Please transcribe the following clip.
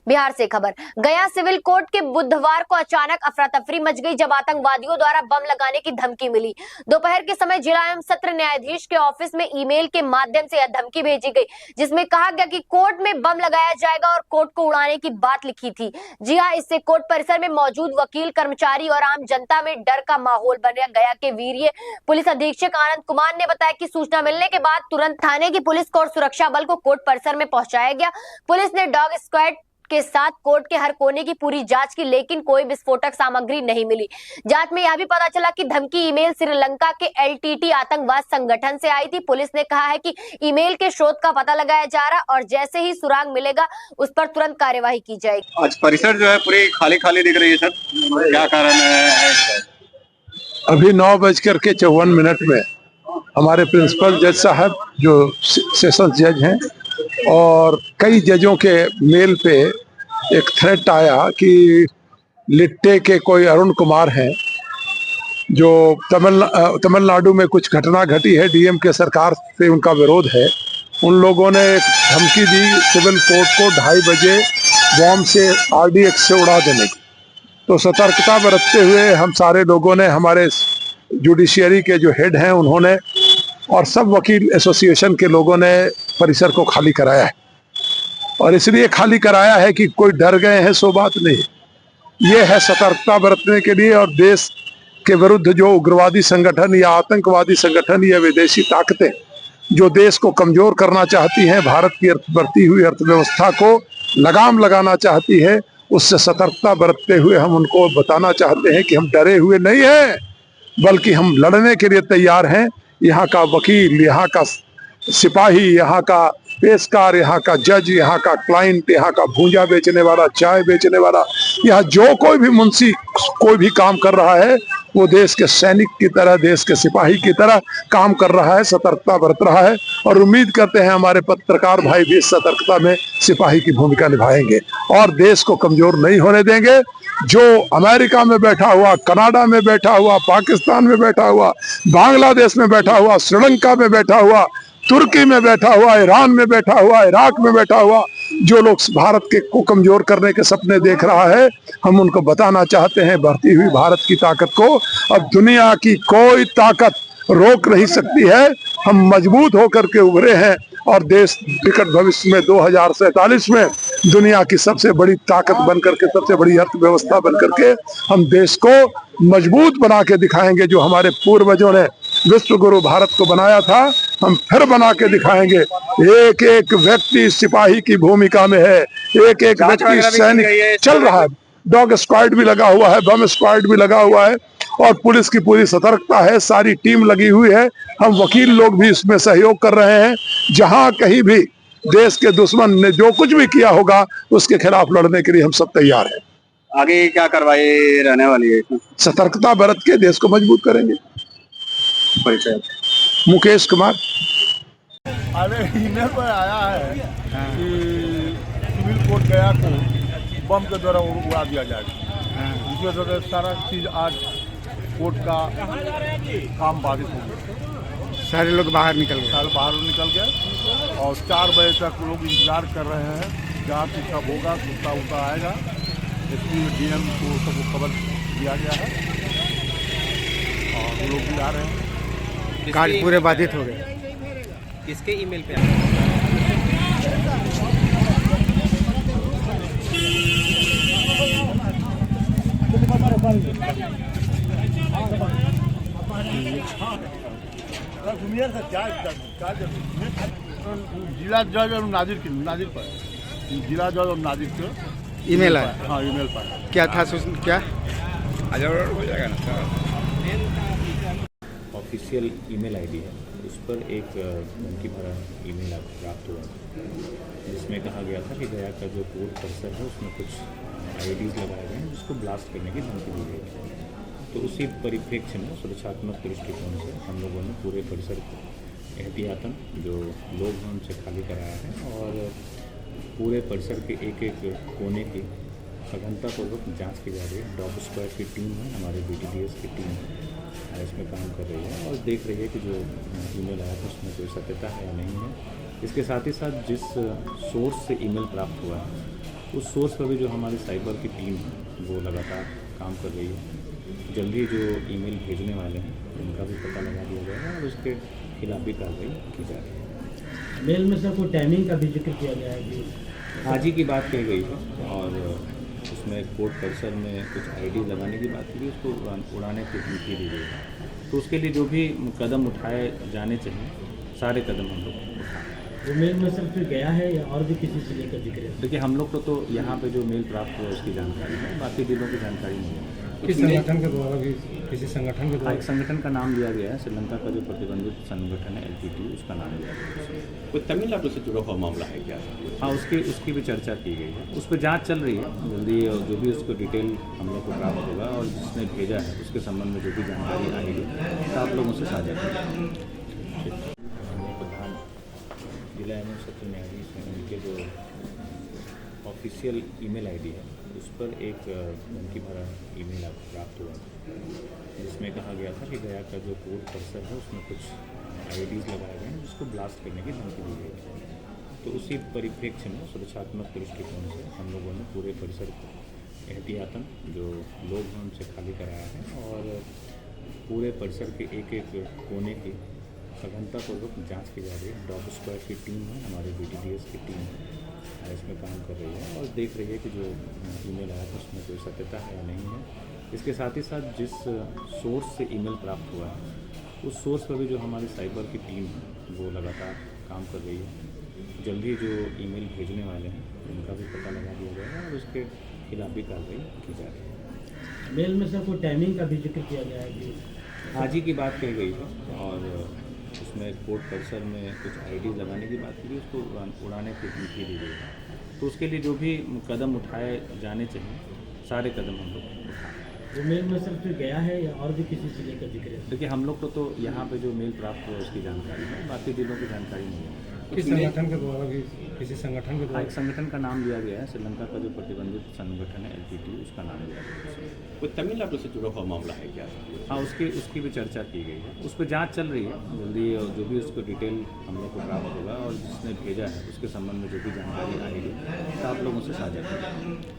बिहार से खबर। गया सिविल कोर्ट के बुधवार को अचानक अफरा तफरी मच गई जब आतंकवादियों द्वारा बम लगाने की धमकी मिली। दोपहर के समय जिला एवं सत्र न्यायाधीश के ऑफिस में ईमेल के माध्यम से यह धमकी भेजी गई, जिसमें कहा गया कि कोर्ट में बम लगाया जाएगा और कोर्ट को उड़ाने की बात लिखी थी। जी हां, इससे कोर्ट परिसर में मौजूद वकील, कर्मचारी और आम जनता में डर का माहौल बन गया। गया के वीरिय पुलिस अधीक्षक आनंद कुमार ने बताया कि सूचना मिलने के बाद तुरंत थाने की पुलिस को और सुरक्षा बल को कोर्ट परिसर में पहुंचाया गया। पुलिस ने डॉग स्क्वाड के साथ कोर्ट के हर कोने की पूरी जांच की, लेकिन कोई विस्फोटक सामग्री नहीं मिली। जांच में यह भी पता चला कि धमकी ईमेल श्रीलंका के एलटीटी आतंकवाद संगठन से आई थी। पुलिस ने कहा है कि ईमेल के स्रोत का पता लगाया जा रहा और जैसे ही सुराग मिलेगा उस पर तुरंत कार्यवाही की जाएगी। आज परिसर जो है पूरी खाली खाली दिख रही है सर, क्या कारण है? अभी 9:54 में हमारे प्रिंसिपल जज साहब जो सेशंस जज हैं और कई जजों के मेल पे एक थ्रेट आया कि लिट्टे के कोई अरुण कुमार हैं जो तमिलनाडु में कुछ घटना घटी है, डीएम के सरकार से उनका विरोध है। उन लोगों ने एक धमकी दी सिविल कोर्ट को 2:30 बजे बॉम्ब से आरडीएक्स से उड़ा देने की। तो सतर्कता बरतते हुए हम सारे लोगों ने, हमारे जुडिशियरी के जो हेड हैं उन्होंने और सब वकील एसोसिएशन के लोगों ने परिसर को खाली कराया है। और इसलिए खाली कराया है कि कोई डर गए हैं सो बात नहीं, ये है सतर्कता बरतने के लिए। और देश के विरुद्ध जो उग्रवादी संगठन या आतंकवादी संगठन या विदेशी ताकतें जो देश को कमजोर करना चाहती हैं, भारत की बढ़ती हुई अर्थव्यवस्था को लगाम लगाना चाहती है, उससे सतर्कता बरतते हुए हम उनको बताना चाहते हैं कि हम डरे हुए नहीं हैं, बल्कि हम लड़ने के लिए तैयार हैं। यहाँ का वकील, यहाँ का सिपाही, यहाँ का पेशकार, यहाँ का जज, यहाँ का क्लाइंट, यहाँ का भूंजा बेचने वाला, चाय बेचने वाला, यहाँ जो कोई भी मुंशी कोई भी काम कर रहा है वो देश के सैनिक की तरह, देश के सिपाही की तरह काम कर रहा है, सतर्कता बरत रहा है। और उम्मीद करते हैं हमारे पत्रकार भाई भी इस सतर्कता में सिपाही की भूमिका निभाएंगे और देश को कमजोर नहीं होने देंगे। जो अमेरिका में बैठा हुआ, कनाडा में बैठा हुआ, पाकिस्तान में बैठा हुआ, बांग्लादेश में बैठा हुआ, श्रीलंका में बैठा हुआ, तुर्की में बैठा हुआ, ईरान में बैठा हुआ, इराक में बैठा हुआ, जो लोग भारत के को कमजोर करने के सपने देख रहा है, हम उनको बताना चाहते हैं बढ़ती हुई भारत की ताकत को अब दुनिया की कोई ताकत रोक नहीं सकती है। हम मजबूत होकर के उभरे हैं और देश निकट भविष्य में 2047 में दुनिया की सबसे बड़ी ताकत बनकर के, सबसे बड़ी अर्थव्यवस्था बनकर के हम देश को मजबूत बना के दिखाएंगे। जो हमारे पूर्वजों ने विश्व गुरु भारत को बनाया था, हम फिर बना के दिखाएंगे। एक एक व्यक्ति सिपाही की भूमिका में है, एक एक व्यक्ति सैनिक चल रहा है, डॉग स्क्वाड भी लगा हुआ है, बम स्क्वाड भी लगा हुआ है और पुलिस की पूरी सतर्कता है, सारी टीम लगी हुई है। हम वकील लोग भी इसमें सहयोग कर रहे हैं। जहां कहीं भी देश के दुश्मन ने जो कुछ भी किया होगा उसके खिलाफ लड़ने के लिए हम सब तैयार हैं। आगे क्या कार्रवाई रहने वाली है? सतर्कता बरत के देश को मजबूत करेंगे। परिचय मुकेश कुमार। अरे ईमेल पर आया है कि सिविल कोर्ट गया को बम के द्वारा उड़ा दिया जाएगा। इसकी वजह से सारा चीज आज कोर्ट का काम बाधित हो गया। सारे लोग बाहर निकल गए और 4 बजे तक लोग इंतजार कर रहे हैं। जहाँ से सब होगा कुत्ता उत्ता आएगा। एसपी डीएम को सबको खबर दिया गया है और वो लोग भी आ रहे हैं। कार्य पूरे बाधित हो गए। किसके ईमेल पे जिला जज और नाजिर पर जिला जज और नाजिर के ईमेल आया। हाँ, ईमेल पर क्या था क्या हो जाएगा ना? ऑफिशियल ईमेल आईडी है, उस पर एक धमकी भरा ईमेल प्राप्त हुआ जिसमें कहा गया था कि गया का जो कोर्ट परिसर है उसमें कुछ आईडीज लगाए गए हैं जिसको ब्लास्ट करने की धमकी दी गई है। तो उसी परिप्रेक्ष्य में सुरक्षात्मक दृष्टिकोण से हम लोगों ने पूरे परिसर को एहतियातन जो लोग हैं उनसे खाली कराया है और पूरे परिसर के एक एक कोने की सघनतापूर्वक जांच की जा रही है। डॉग स्क्वाड की टीम है, हमारे BTDS की टीम इसमें काम कर रही है और देख रही है कि जो ईमेल आया था उसमें कोई सत्यता है या नहीं है। इसके साथ ही साथ जिस सोर्स से ईमेल प्राप्त हुआ है उस सोर्स पर भी जो हमारी साइबर की टीम है वो लगातार काम कर रही है। जल्दी जो ईमेल भेजने वाले हैं उनका भी पता लगा दिया जाएगा और उसके खिलाफ भी कार्रवाई की जा रही है। मेल में सर कोई टाइमिंग का भी जिक्र किया गया है कि आज ही की बात कही गई है और उसमें कोर्ट परिसर में कुछ आईडी लगाने की बात की गई, उसको उड़ाने की धमकी दी गई है। तो उसके लिए जो भी कदम उठाए जाने चाहिए सारे कदम हम लोग उठाएं। वो मेल में सर फिर गया है या और भी किसी जिले का जिक्र है? देखिए हम लोग को तो यहाँ पे जो मेल प्राप्त हुआ उसकी जानकारी है, बाकी जिलों की जानकारी नहीं है। किस संगठन के द्वारा भी किसी संगठन के द्वारा एक संगठन का नाम लिया गया है, श्रीलंका का जो प्रतिबंधित संगठन है LTT, उसका नाम लिया गया है। कोई तमिलनाडु से जुड़ा हुआ मामला है क्या? हाँ, उसकी भी चर्चा की गई है। उस पर जांच चल रही है। जल्दी जो भी उसको डिटेल हम लोग को प्राप्त होगा और जिसने भेजा है उसके संबंध में जो भी जानकारी आएगी तो आप लोगों से साझा करेंगे। प्रधान जिला एवं सत्र न्यायाधीश हैं, उनके जो ऑफिशियल ईमेल आईडी है उस पर एक धमकी भरा ईमेल प्राप्त हुआ जिसमें कहा गया था कि गया का जो कोर्ट परिसर है उसमें कुछ आईडीज़ लगाए गए हैं जिसको ब्लास्ट करने की धमकी दी गई है। तो उसी परिप्रेक्ष्य में सुरक्षात्मक दृष्टिकोण से हम लोगों ने पूरे परिसर को एहतियातन जो लोग हैं उनसे खाली कराया है और पूरे परिसर के एक एक कोने की सघनतापूर्वक जांच की जा रही है। डॉग स्क्वाड की टीम है, हमारे BTDS की टीम है, इसमें काम कर रही है और देख रही है कि जो ईमेल आया था उसमें कोई सत्यता है या नहीं है। इसके साथ ही साथ जिस सोर्स से ईमेल प्राप्त हुआ है उस सोर्स पर भी जो हमारी साइबर की टीम है वो लगातार काम कर रही है। जल्दी जो ईमेल भेजने वाले हैं उनका भी पता लगा दिया जाएगा और उसके खिलाफ भी कार्रवाई की जा रही है। मेल में सर कोई टाइमिंग का भी जिक्र किया गया है कि आज ही की बात कही गई है और उसमें कोर्ट परिसर में कुछ आईडी लगाने की बात की गई, उसको उड़ाने की धमकी दी गई है। तो उसके लिए जो भी कदम उठाए जाने चाहिए सारे कदम हम लोग उठाएं। वो मेल में सर फिर गया है या और भी किसी जिले का जिक्र है? देखिए हम लोग को तो यहाँ पे जो मेल प्राप्त हुआ उसकी जानकारी है, बाकी जिलों की जानकारी नहीं है। किस संगठन के द्वारा भी किसी संगठन के हाँ, द्वारा एक संगठन का नाम लिया गया है, श्रीलंका का जो प्रतिबंधित संगठन है LTT, उसका नाम लिया गया है। कोई तमिलनाडु से जुड़ा हुआ मामला है क्या? हाँ, उसकी भी चर्चा की गई है। उस पर जांच चल रही है। जल्दी जो भी उसको डिटेल हम लोग को प्राप्त होगा और जिसने भेजा है उसके संबंध में जो भी जानकारी आएगी तो आप लोगों से साझा करेंगे।